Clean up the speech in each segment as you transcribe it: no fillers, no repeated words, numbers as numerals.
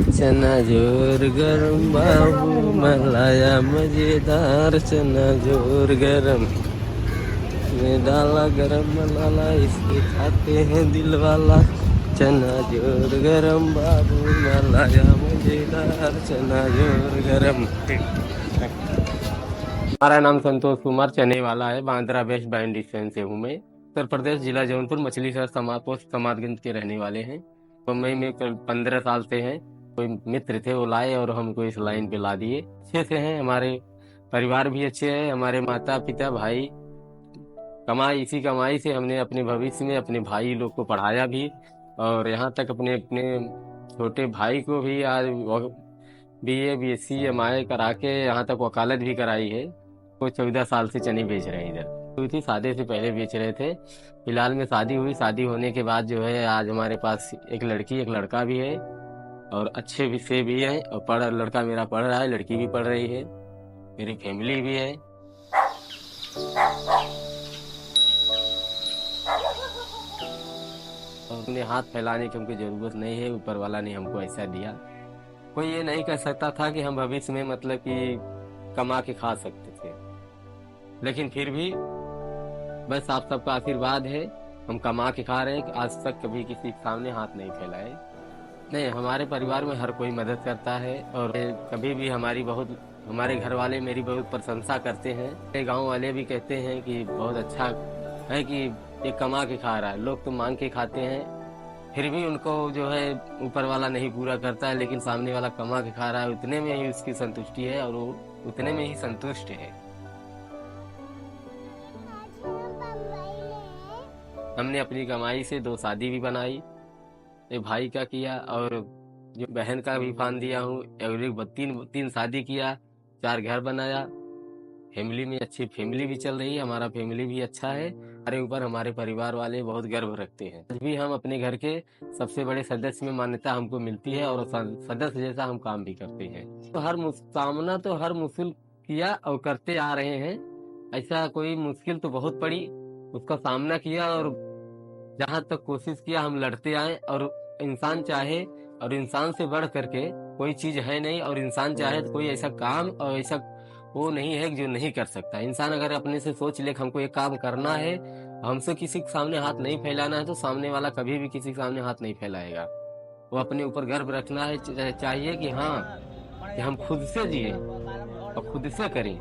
चना जोर गरम बाबू मलाया मजेदार, चना जोर गरम में डाला गरम मसाला, इसे खाते हैं दिल वाला। चना जोर गरम बाबू मलाया मजेदार, चना जोर गरम। हमारा नाम संतोष कुमार चने वाला है। बांद्रा वेस्ट बैंड स्टैंड से हूँ मैं। उत्तर प्रदेश, जिला जौनपुर, मछली शहर पोस्ट समाजगंज के रहने वाले हैं। मुंबई में 15 साल से हैं। कोई मित्र थे, वो लाए और हमको इस लाइन पे ला दिए। अच्छे से हैं, हमारे परिवार भी अच्छे हैं। हमारे माता पिता भाई कमाई, इसी कमाई से हमने अपने भविष्य में अपने भाई लोग को पढ़ाया भी, और यहाँ तक अपने अपने छोटे भाई को भी आज BA BSc MI करा के यहाँ तक वकालत भी कराई है। वो 14 साल से चने बेच रहे हैं इधर। हुई थी शादी से पहले बेच रहे थे। फिलहाल में शादी हुई, शादी होने के बाद जो है आज हमारे पास एक लड़की एक लड़का भी है, और अच्छे भी से भी है। और लड़का मेरा पढ़ रहा है, लड़की भी पढ़ रही है, मेरी फैमिली भी है। और अपने हाथ फैलाने की हमको जरूरत नहीं है, ऊपर वाला ने हमको ऐसा दिया। कोई ये नहीं कह सकता था कि हम भविष्य में मतलब कि कमा के खा सकते थे, लेकिन फिर भी बस आप सबका आशीर्वाद है, हम कमा के खा रहे हैं। आज तक कभी किसी के सामने हाथ नहीं फैलाए। नहीं, हमारे परिवार में हर कोई मदद करता है, और कभी भी हमारे घर वाले मेरी बहुत प्रशंसा करते हैं। मेरे गांव वाले भी कहते हैं कि बहुत अच्छा है कि ये कमा के खा रहा है। लोग तो मांग के खाते हैं, फिर भी उनको जो है ऊपर वाला नहीं पूरा करता है, लेकिन सामने वाला कमा के खा रहा है, उतने में ही उसकी संतुष्टि है, और वो उतने में ही संतुष्ट है। हमने अपनी कमाई से 2 शादी भी बनाई, एक भाई का किया और जो बहन का भी फान दिया हूँ, और एक तीन शादी किया, 4 घर बनाया। फैमिली में अच्छी फैमिली भी चल रही है, हमारा फैमिली भी अच्छा है। हमारे ऊपर हमारे परिवार वाले बहुत गर्व रखते हैं। आज भी हम अपने घर के सबसे बड़े सदस्य में मान्यता हमको मिलती है, और सदस्य जैसा हम काम भी करते हैं। तो सामना तो हर मुश्किल किया और करते आ रहे हैं। ऐसा कोई मुश्किल तो बहुत पड़ी, उसका सामना किया, और जहाँ तक कोशिश किया हम लड़ते आए। और इंसान चाहे, और इंसान से बढ़ करके कोई चीज है नहीं, और इंसान चाहे तो कोई ऐसा काम और ऐसा वो नहीं है जो नहीं कर सकता। इंसान अगर अपने से सोच ले कि हमको ये काम करना है, हमसे किसी के सामने हाथ नहीं फैलाना है, तो सामने वाला कभी भी किसी के सामने हाथ नहीं फैलाएगा। वो अपने ऊपर गर्व रखना है, चाहिए कि हाँ, कि हम खुद से जिए और खुद से करें।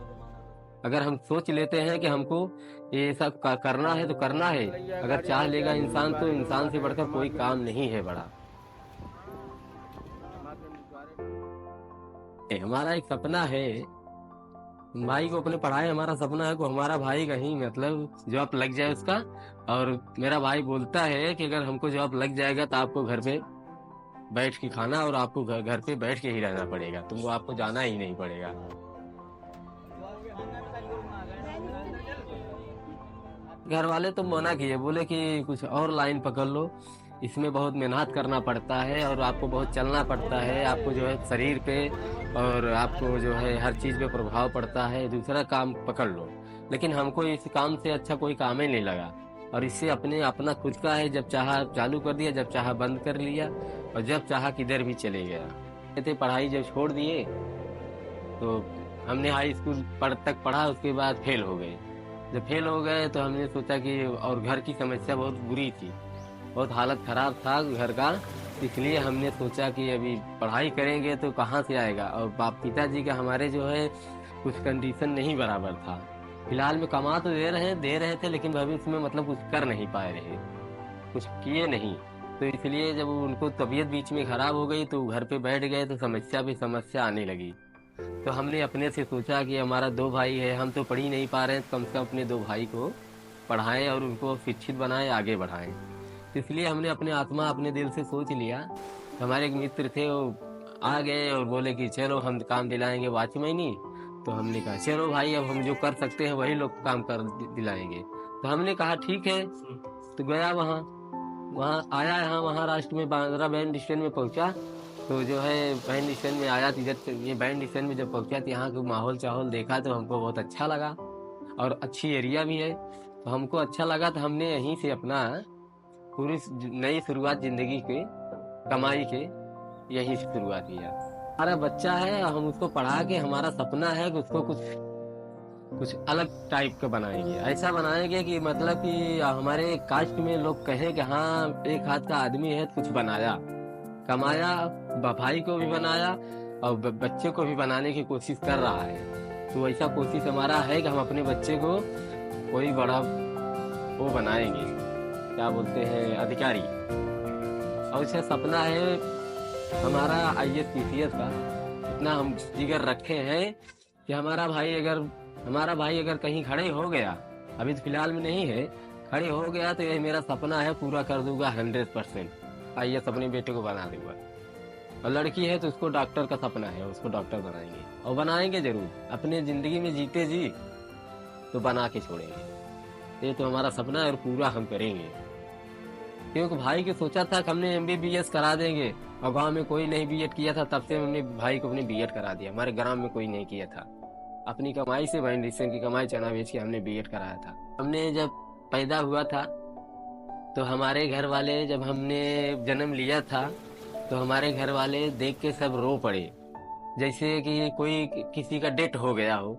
अगर हम सोच लेते हैं कि हमको ये सब करना है तो करना है, अगर चाह लेगा इंसान, तो इंसान से बढ़कर कोई काम नहीं है बड़ा। हमारा एक सपना है, भाई को अपने पढ़ाए। हमारा सपना है कि हमारा भाई कहीं मतलब जॉब लग जाए उसका। और मेरा भाई बोलता है कि अगर हमको जॉब लग जाएगा तो आपको घर पे बैठ के खाना, और आपको घर पे बैठ के ही रहना पड़ेगा, तुमको आपको जाना ही नहीं पड़ेगा। घर वाले तो मना किए, बोले कि कुछ और लाइन पकड़ लो, इसमें बहुत मेहनत करना पड़ता है, और आपको बहुत चलना पड़ता है, आपको जो है शरीर पे और आपको जो है हर चीज पे प्रभाव पड़ता है, दूसरा काम पकड़ लो। लेकिन हमको इस काम से अच्छा कोई काम ही नहीं लगा, और इससे अपना खुद का है। जब चाहा चालू कर दिया, जब चाहा बंद कर लिया, और जब चाहा किधर भी चले गया। कहते पढ़ाई जब छोड़ दिए तो हमने हाई स्कूल तक पढ़ा, उसके बाद फेल हो गए। जब फेल हो गए तो हमने सोचा कि, और घर की समस्या बहुत बुरी थी, बहुत हालत खराब था घर का, इसलिए हमने सोचा कि अभी पढ़ाई करेंगे तो कहाँ से आएगा। और बाप पिताजी का हमारे जो है कुछ कंडीशन नहीं बराबर था। फिलहाल में कमा तो दे रहे थे, लेकिन भविष्य में मतलब कुछ कर नहीं पाए रहे, कुछ किए नहीं। तो इसलिए जब उनको तबीयत बीच में खराब हो गई तो घर पे बैठ गए, तो समस्या पे समस्या आने लगी। तो हमने अपने से सोचा कि हमारा 2 भाई है, हम तो पढ़ ही नहीं पा रहे हैं, तो कम से कम अपने 2 भाई को पढ़ाएं और उनको शिक्षित बनाएं, आगे बढ़ाएं। तो इसलिए हमने अपने आत्मा अपने दिल से सोच लिया। हमारे एक मित्र थे, वो आ गए और बोले कि चलो हम काम दिलाएंगे वॉचमैनी। तो हमने कहा चलो भाई, अब हम जो कर सकते हैं वही लोग काम कर दिलाएंगे। तो हमने कहा ठीक है। तो गया वहाँ, वहाँ आया, यहाँ महाराष्ट्र में बांद्रा बैंड स्टैंड में पहुँचा। तो जो है बैंड स्टैंड में आया, तो इधर ये बैंड स्टैंड में जब पहुंचा तो यहाँ का माहौल चाहौल देखा, तो हमको बहुत अच्छा लगा, और अच्छी एरिया भी है, तो हमको अच्छा लगा। तो हमने यहीं से अपना पूरी नई शुरुआत जिंदगी के कमाई के यही शुरुआत किया। हमारा बच्चा है, हम उसको पढ़ा के, हमारा सपना है कि उसको कुछ कुछ अलग टाइप का बनाएंगे। ऐसा बनाएंगे कि मतलब कि हमारे कास्ट में लोग कहें कि हाँ एक हाथ का आदमी है, कुछ बनाया, कमाया, भाई को भी बनाया और बच्चे को भी बनाने की कोशिश कर रहा है। तो ऐसा कोशिश हमारा है कि हम अपने बच्चे को कोई बड़ा वो बनाएंगे, क्या बोलते हैं, अधिकारी। और इसका सपना है हमारा IAS PCS का। इतना हम जिगर रखे हैं कि हमारा भाई अगर कहीं खड़े हो गया, अभी तो फिलहाल में नहीं है, खड़े हो गया तो यही मेरा सपना है, पूरा कर दूंगा 100%। IAS अपने बेटे को बना दूंगा। और लड़की है तो उसको डॉक्टर का सपना है, उसको डॉक्टर बनाएंगे और बनाएंगे जरूर। अपने जिंदगी में जीते जी तो बना के छोड़ेंगे। ये तो हमारा सपना है और पूरा हम करेंगे। क्योंकि भाई की सोचा था कि हमने MBBS करा देंगे और गांव में कोई नहीं B.Ed किया था, तब से हमने भाई को अपने B.Ed करा दिया। हमारे ग्राम में कोई नहीं किया था। अपनी कमाई से, फाउंडेशन की कमाई चना बेच के हमने B.Ed कराया था। हमने जब पैदा हुआ था तो हमारे घर वाले, जब हमने जन्म लिया था तो हमारे घर वाले देख के सब रो पड़े, जैसे कि कोई किसी का डेथ हो गया हो।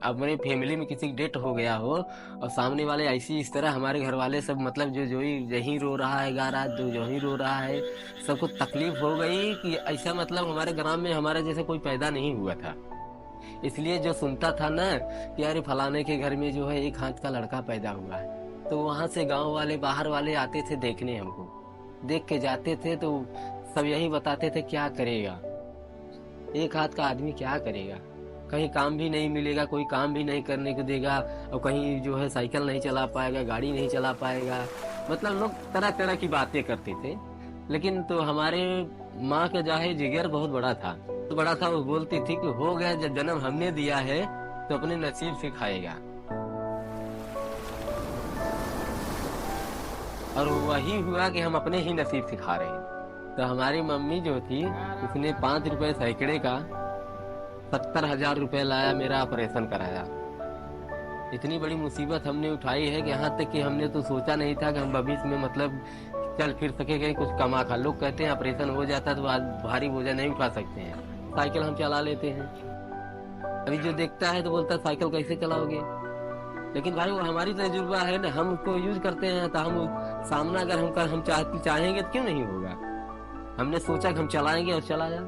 अपने फैमिली में किसी का डेथ हो गया हो और सामने वाले ऐसी इस तरह हमारे घर वाले सब, मतलब जो ही यही रो रहा है, गा रहा है, जो ही रो रहा है, सबको तकलीफ हो गई कि ऐसा, मतलब हमारे ग्राम में हमारे जैसे कोई पैदा नहीं हुआ था। इसलिए जो सुनता था ना कि अरे फलाने के घर में जो है एक हाथ का लड़का पैदा हुआ है, तो वहां से गांव वाले, बाहर वाले आते थे देखने, हमको देख के जाते थे तो सब यही बताते थे क्या करेगा एक हाथ का आदमी, क्या करेगा, कहीं काम भी नहीं मिलेगा, कोई काम भी नहीं करने को देगा, और कहीं जो है साइकिल नहीं चला पाएगा, गाड़ी नहीं चला पाएगा। मतलब लोग तरह तरह की बातें करते थे। लेकिन तो हमारे माँ का जाहे जिगर बहुत बड़ा था, तो बड़ा था, वो बोलती थी कि हो गया, जब जन्म हमने दिया है तो अपने नसीब से खाएगा। और वही हुआ कि हम अपने ही नसीब से खा रहे हैं। तो हमारी मम्मी जो थी उसने 5 रुपए सैकड़े का 70,000 रुपए लाया, मेरा ऑपरेशन कराया। इतनी बड़ी मुसीबत हमने उठाई है कि यहाँ तक कि हमने तो सोचा नहीं था कि हम भविष्य में मतलब चल फिर सकेंगे, कुछ कमा खा। लोग कहते हैं ऑपरेशन हो जाता तो आज भारी बोझा नहीं उठा सकते हैं, साइकिल हम चला लेते हैं। अभी जो देखता है तो बोलता है साइकिल कैसे चलाओगे, लेकिन भाई वो हमारी तजुर्बा है ना, हम उसको यूज करते हैं। तो हम सामना अगर हम चाहेंगे तो क्यों नहीं होगा। हमने सोचा कि हम चलाएंगे और चला जा।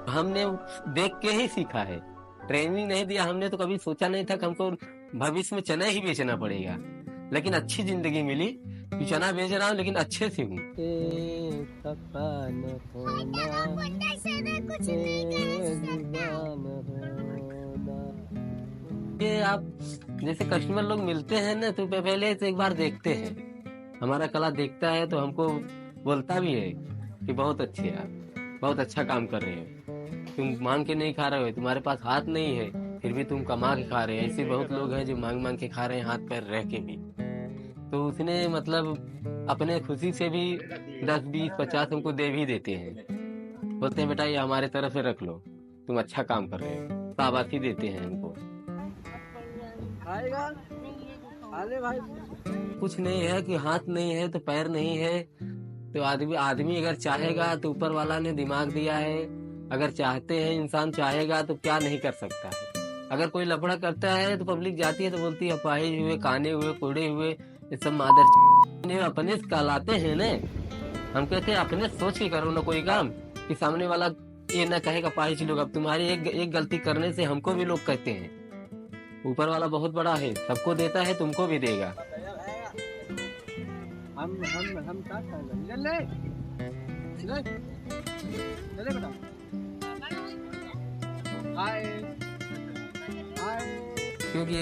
हमने देख के ही सीखा है, ट्रेनिंग नहीं दिया हमने, तो कभी सोचा नहीं था कि हमको भविष्य में चना ही बेचना पड़ेगा। लेकिन अच्छी जिंदगी मिली कि चना बेच रहा हूँ, लेकिन अच्छे से हूँ। ये आप जैसे कस्टमर लोग मिलते हैं ना, तो पहले से एक बार देखते हैं, हमारा कला देखता है तो हमको बोलता भी है कि बहुत अच्छे आप, बहुत अच्छा काम कर रहे हो, तुम मांग के नहीं खा रहे हो, तुम्हारे पास हाथ नहीं है फिर भी तुम कमा के खा रहे हो। ऐसे बहुत लोग हैं जो मांग मांग के खा रहे हैं, हाथ पैर रह के भी। तो उसने मतलब अपने खुशी से भी 10, 20, 50 हमको दे भी देते हैं, बोलते हैं बेटा ये हमारे तरफ से रख लो, तुम अच्छा काम कर रहे हो, शाबाशी देते हैं हमको। कुछ नहीं है कि हाथ नहीं है तो पैर नहीं है, तो आदमी अगर चाहेगा तो ऊपर वाला ने दिमाग दिया है। अगर चाहते हैं, इंसान चाहेगा तो क्या नहीं कर सकता है। अगर कोई लफड़ा करता है तो पब्लिक जाती है तो बोलती है अपाहिज हुए, काने हुए, कोड़े हुए, ये सब मादर अपने कहलाते हैं ने। हम कहते हैं अपने सोच के करो ना कोई काम, कि सामने वाला ये ना कहेगा अपाहिज लोग। अब तुम्हारी एक गलती करने से हमको भी लोग कहते हैं। ऊपर वाला बहुत बड़ा है, सबको देता है, तुमको भी देगा। हम क्योंकि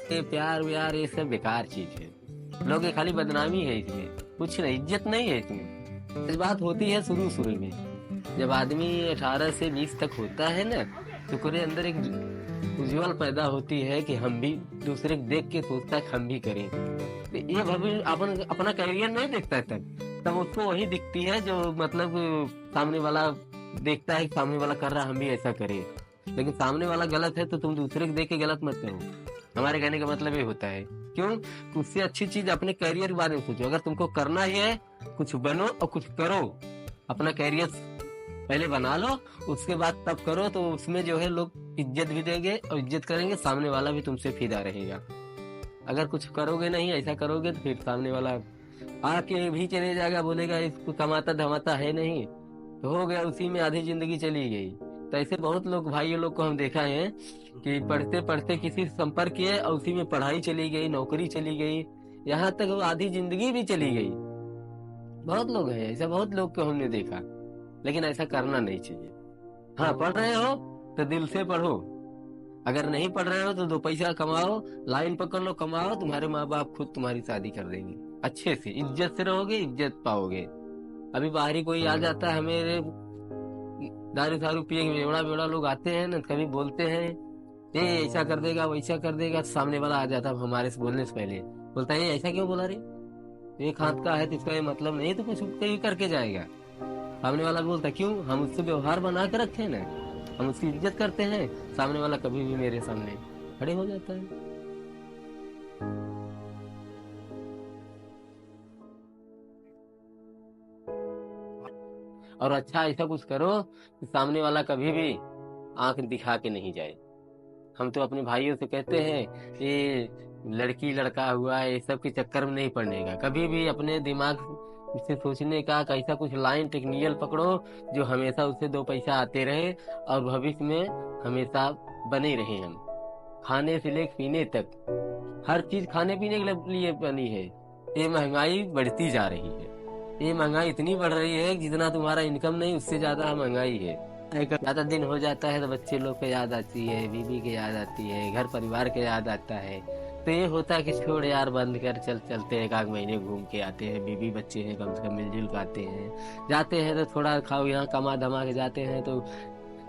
ये प्यार व्यार ये सब बेकार चीज है। लोग ये खाली बदनामी है, इसमें कुछ नहीं, इज्जत नहीं है इसमें। इस बात होती है शुरू में, जब आदमी 18 से 20 तक होता है ना, तो पूरे अंदर एक उज्ज्वल पैदा होती है कि हम भी दूसरे को देख के सोचता है हम भी करें। तो ये भविष्य अपना करियर नहीं देखता है, तब उसको वही दिखती है जो मतलब सामने वाला देखता है कि सामने वाला कर रहा है, हम भी ऐसा करें। लेकिन सामने वाला गलत है तो तुम दूसरे को देख के गलत मत करो। हमारे कहने का मतलब ये होता है, क्यों, उससे अच्छी चीज अपने करियर के बारे में सोचो। अगर तुमको करना ही है, कुछ बनो और कुछ करो, अपना कैरियर पहले बना लो, उसके बाद तब करो, तो उसमें जो है लोग इज्जत भी देंगे और इज्जत करेंगे, सामने वाला भी तुमसे फिदा रहेगा। अगर कुछ करोगे नहीं, ऐसा करोगे तो फिर सामने वाला आके भी चले जाएगा, बोलेगा इसको कमाता धमाता है नहीं, तो हो गया, उसी में आधी जिंदगी चली गई। तो ऐसे बहुत लोग भाइयों लोग को हम देखा है कि पढ़ते पढ़ते किसी से संपर्क किए और उसी में पढ़ाई चली गई, नौकरी चली गई, यहाँ तक वो आधी जिंदगी भी चली गई। बहुत लोग हैं ऐसा, बहुत लोग को हमने देखा। लेकिन ऐसा करना नहीं चाहिए। हाँ, पढ़ रहे हो तो दिल से पढ़ो, अगर नहीं पढ़ रहे हो तो दो पैसा कमाओ, लाइन पकड़ लो, कमाओ, तुम्हारे माँ बाप खुद तुम्हारी शादी कर देंगे, अच्छे से इज्जत से रहोगे, इज्जत पाओगे। अभी बाहरी कोई आ जाता है, हमें दारू सारू पिए बेवड़ा बेवड़ा लोग आते हैं ना, कभी बोलते हैं ये ऐसा कर देगा वैसा कर देगा, सामने वाला आ जाता है हमारे से बोलने से पहले, बोलता है ये ऐसा क्यों बोला रे, एक हाथ का है तो इसका ये मतलब नहीं, तो कुछ कहीं करके जाएगा। सामने वाला बोलता क्यों, हम उससे व्यवहार बना के रखे ना, हम उसकी इज्जत करते हैं, सामने वाला कभी भी मेरे सामने खड़े हो जाता है। और अच्छा ऐसा कुछ करो कि सामने वाला कभी भी आंख दिखा के नहीं जाए। हम तो अपने भाइयों से कहते हैं ये लड़की लड़का हुआ है, ये सब के चक्कर में नहीं पड़ने का, कभी भी अपने दिमाग से सोचने का ऐसा कुछ लाइन टेक्निकल पकड़ो जो हमेशा उससे दो पैसा आते रहे और भविष्य में हमेशा बने रहे। हम खाने से लेकर पीने तक हर चीज खाने पीने के लिए बनी है। ये महंगाई बढ़ती जा रही है, ये महंगाई इतनी बढ़ रही है कि जितना तुम्हारा इनकम नहीं उससे ज्यादा महंगाई है। ज्यादा दिन हो जाता है तो बच्चे लोग को याद आती है, बीवी की याद आती है, घर परिवार के याद आता है, तो ये होता है कि छोड़ यार बंद कर, चलते हैं, एक आध महीने घूम के आते हैं, बीवी बच्चे हैं कम से कम मिलजुल के आते हैं, जाते हैं तो थोड़ा खाओ यहाँ कमा धमा के जाते हैं, तो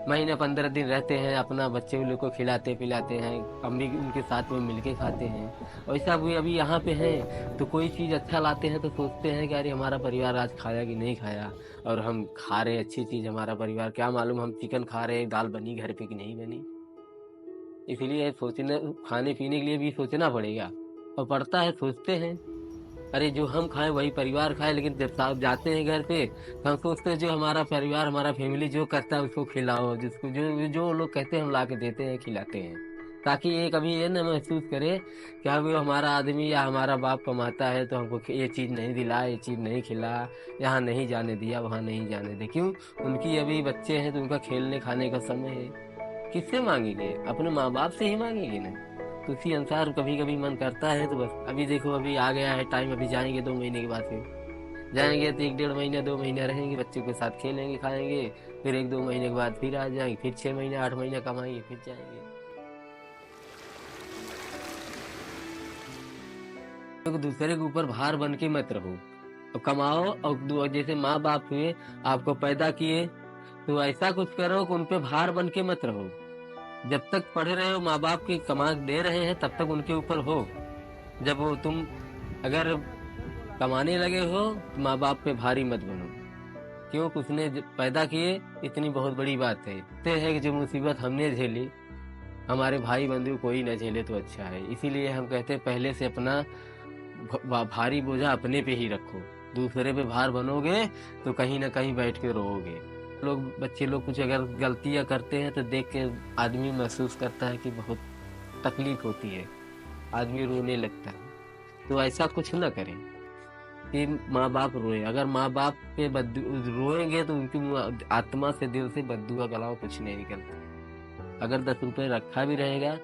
महीने 15 दिन रहते हैं, अपना बच्चे लोग को खिलाते पिलाते हैं, हम भी उनके साथ में मिलके खाते हैं। वैसा भी अभी यहाँ पे है तो कोई चीज़ अच्छा लाते हैं तो सोचते हैं कि अरे हमारा परिवार आज खाया कि नहीं खाया, और हम खा रहे अच्छी चीज़, हमारा परिवार क्या मालूम हम चिकन खा रहे हैं, दाल बनी घर पे कि नहीं बनी। इसलिए सोचने खाने पीने के लिए भी सोचना पड़ेगा, और पड़ता है, सोचते हैं अरे जो हम खाएं वही परिवार खाए, लेकिन जब साहब जाते हैं घर पे तो हम सोचते हैं जो हमारा परिवार हमारा फैमिली जो करता है उसको खिलाओ, जिसको जो जो लोग कहते हैं हम ला के देते हैं खिलाते हैं, ताकि ये कभी ये ना महसूस करे कि हाँ वो हमारा आदमी या हमारा बाप कमाता है तो हमको ये चीज़ नहीं दिला, ये चीज़ नहीं खिला, यहाँ नहीं जाने दिया, वहाँ नहीं जाने दे। क्यों, उनकी अभी बच्चे हैं तो उनका खेलने खाने का समय है, किससे मांगेंगे, अपने माँ बाप से ही मांगेंगे ना। तो उसी अनुसार कभी कभी मन करता है, तो बस अभी देखो अभी आ गया है टाइम, अभी जाएंगे 2 महीने के बाद, फिर जाएंगे तो 1 डेढ़ महीना 2 महीना रहेंगे, बच्चों के साथ खेलेंगे खाएंगे, फिर 1 2 महीने के बाद फिर आ जाएंगे, फिर 6 महीने 8 महीना कमाएंगे, फिर जाएंगे। तो दूसरे के ऊपर भार बन के मत रहो, और कमाओ, और जैसे माँ बाप हुए आपको पैदा किए, तो ऐसा कुछ करो कि उन पे भार बन के मत रहो। जब तक पढ़ रहे हो माँ बाप की कमा दे रहे हैं तब तक उनके ऊपर हो, जब वो तुम अगर कमाने लगे हो तो माँ बाप पे भारी मत बनो। क्यों, उसने पैदा किए, इतनी बहुत बड़ी बात है, तय है कि जो मुसीबत हमने झेली हमारे भाई बंधु कोई न झेले तो अच्छा है। इसीलिए हम कहते हैं पहले से अपना भारी बोझा अपने पे ही रखो, दूसरे पे भार बनोगे तो कहीं ना कहीं बैठ के रोओगे। लोग बच्चे लोग कुछ अगर गलतियां करते हैं तो देख के आदमी महसूस करता है कि बहुत तकलीफ होती है, आदमी रोने लगता है। तो ऐसा कुछ ना करें कि माँ बाप रोए, अगर माँ बाप पे रोएंगे तो उनकी आत्मा से दिल से बद्दुआ गलाओ कुछ नहीं निकलता। अगर 10 रुपए रखा भी रहेगा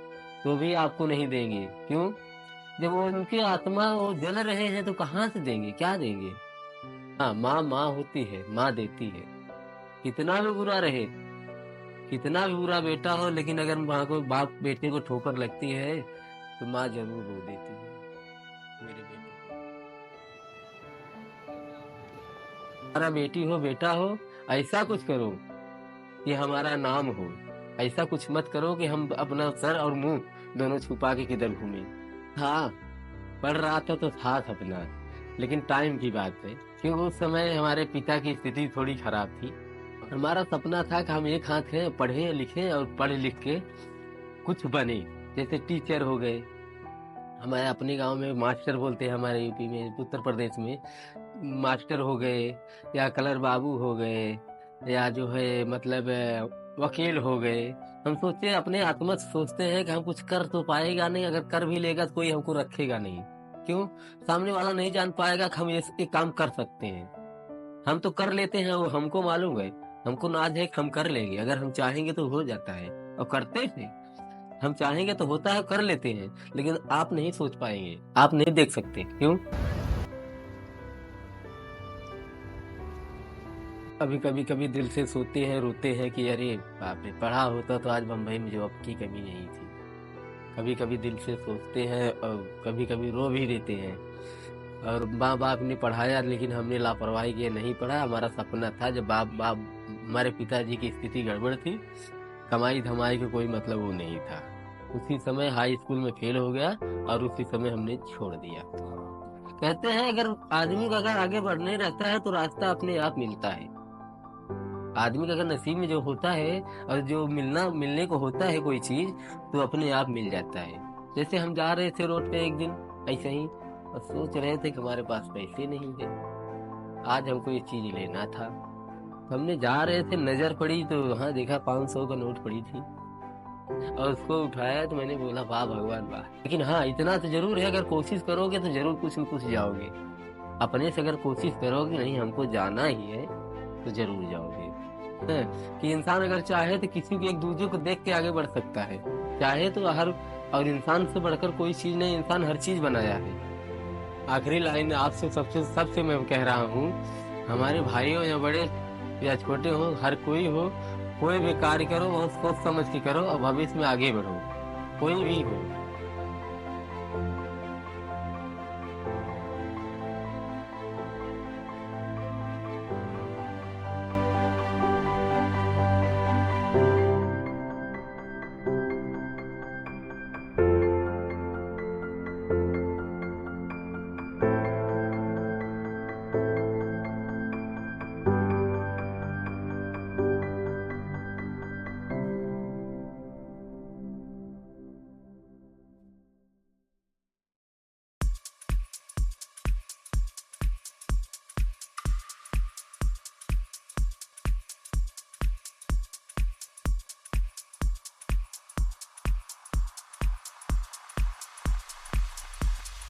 तो भी आपको नहीं देंगे। क्यों, जब वो उनकी आत्मा वो जल रहे हैं तो कहाँ से देंगे, क्या देंगे। हाँ, माँ माँ होती है, माँ देती है, कितना भी बुरा रहे, कितना भी बुरा बेटा हो, लेकिन अगर माँ को बाप बेटे को ठोकर लगती है तो माँ जरूर रो देती है। मेरे बेटे, हमारा बेटी हो बेटा हो, ऐसा कुछ करो कि हमारा नाम हो, ऐसा कुछ मत करो कि हम अपना सर और मुंह दोनों छुपा के किधर घूमे। हाँ, पढ़ रहा था तो था सपना, लेकिन टाइम की बात है, क्योंकि उस समय हमारे पिता की स्थिति थोड़ी खराब थी। हमारा सपना था कि हम एक हाथ हैं, पढ़े लिखे और पढ़ लिख के कुछ बने, जैसे टीचर हो गए, हमारे अपने गांव में मास्टर बोलते हैं, हमारे यूपी में उत्तर प्रदेश में मास्टर हो गए, या कलर बाबू हो गए, या जो है मतलब वकील हो गए। हम सोचते हैं, अपने आत्मा से सोचते हैं कि हम कुछ कर तो पाएगा नहीं, अगर कर भी लेगा तो कोई हमको रखेगा नहीं। क्यों? सामने वाला नहीं जान पाएगा कि हम ये काम कर सकते हैं। हम तो कर लेते हैं, वो हमको मालूम है, हमको नाज है कि हम कर लेंगे, अगर हम चाहेंगे तो हो जाता है और करते हैं। हम चाहेंगे तो होता है, कर लेते हैं, लेकिन आप नहीं सोच पाएंगे, आप नहीं देख सकते। क्यों? अभी कभी कभी दिल से सोते हैं, रोते हैं कि अरे बाप रे, पढ़ा होता तो आज बम्बई में जॉब की कमी नहीं थी। कभी कभी दिल से सोचते हैं और कभी कभी रो भी देते हैं। और माँ बाप ने पढ़ाया, लेकिन हमने लापरवाही किया, नहीं पढ़ा। हमारा सपना था, जब बाप बाप हमारे पिताजी की स्थिति गड़बड़ थी, कमाई धमाई का कोई मतलब वो नहीं था। उसी समय हाई स्कूल में फेल हो गया और उसी समय हमने छोड़ दिया। कहते हैं, अगर आदमी का अगर आगे बढ़ने रहता है तो रास्ता अपने आप मिलता है। आदमी का अगर नसीब में जो होता है और जो मिलने को होता है कोई चीज, तो अपने आप मिल जाता है। जैसे हम जा रहे थे रोड पे एक दिन ऐसे ही, और सोच रहे थे कि हमारे पास पैसे नहीं है, आज हमको ये चीज लेना था। तो हमने जा रहे थे, नजर पड़ी तो वहाँ देखा 500 का नोट पड़ी थी, और उसको उठाया तो मैंने बोला वाह भगवान वाह। लेकिन हाँ, इतना तो जरूर है, अगर कोशिश करोगे तो जरूर कुछ न कुछ जाओगे। अपने से अगर कोशिश करोगे नहीं हमको जाना ही है, तो जरूर जाओगे। कि इंसान अगर चाहे तो किसी को, एक दूसरे को देख के आगे बढ़ सकता है। चाहे तो हर, और इंसान से बढ़कर कोई चीज नहीं, इंसान हर चीज बनाया है। आखिरी लाइन आपसे सबसे सबसे मैं कह रहा हूँ, हमारे भाई हो या बड़े या छोटे हो, हर कोई हो, कोई भी कार्य करो बहुत सोच समझ के करो और भविष्य में आगे बढ़ो, कोई भी हो।